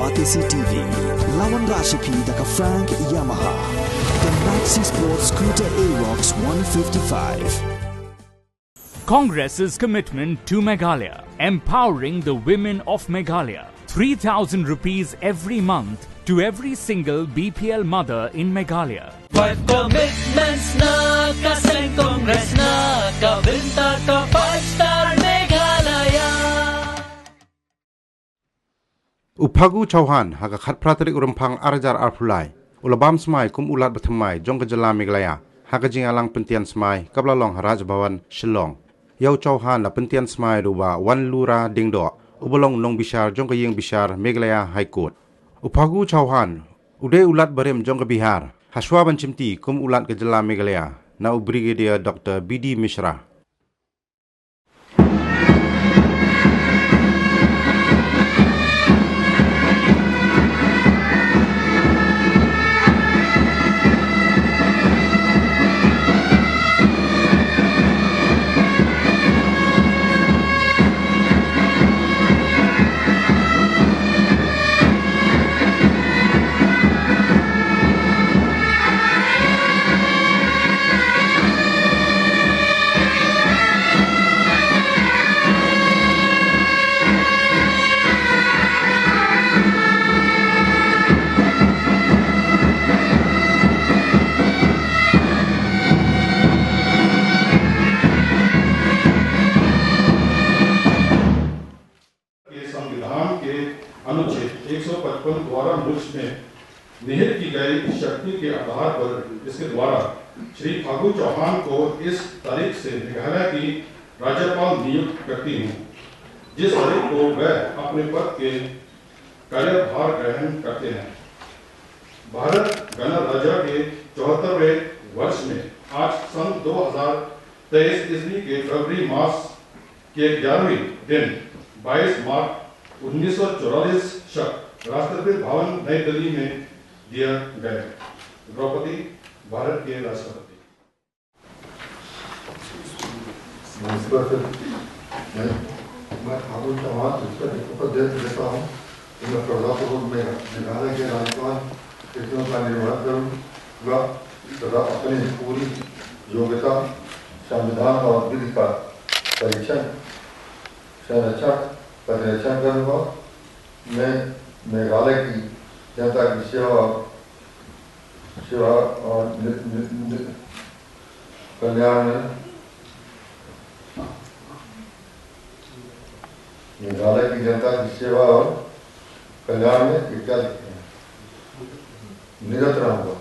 Batisi TV, Lawan Rashipi Daka Frank Yamaha, the Maxi Sports Scooter Arox 155. Congress's commitment to Meghalaya, empowering the women of Meghalaya. 3,000 rupees every month to every single BPL mother in Meghalaya. 5 commitments na kaseng Congress na kabinta ka 5-star Meghalaya. Phagu Chauhan haga khat pratrik urumpang arjar arphulai ulabam Smai kum ulat Thymmai jong kajala Meghalaya haga jingalang pentian Smai kabla long Raj Bhavan Shillong yau Chauhan la pentian Smai ruba wan lura dingdo ubolong long bishar jong yeng bishar Meghalaya High Court Phagu Chauhan ude ulat barem jong Bihar haswa ban chimti kum ulat kajala Meghalaya na Brigadier Dr. BD Mishra. संविधान के अनुच्छेद 155 द्वारा मुल्क में निहित की गई शक्ति के आधार पर इसके द्वारा श्री फागु चौहान को इस तारीख से मेघालय की राज्यपाल नियुक्त करती हूँ, जिस तारीख को वह अपने पद के कार्यभार ग्रहण करते हैं। भारत गणराज्य के 74वें वर्ष में आज सन 2023 ईस्वी के फरवरी मास के 11वें दिन 22 मार्च 1944 शक राष्ट्रपति भवन नई दिल्ली में दिया गया। द्रौपदी भारत के राष्ट्रपति। मैं फागु चौहान इसका उपदेश देता हूँ कि मैं प्रजापूर्वक मेघालय के राज्यपाल कृतियों का निर्वहन करूँगा तथा अपनी पूरी योग्यता संविधान और विधि का परिरक्षण करूँगा। मैं मेघालय की जनता की सेवा और कल्याण में मेघालय की जनता की सेवा और कल्याण में निरत रहूँगा।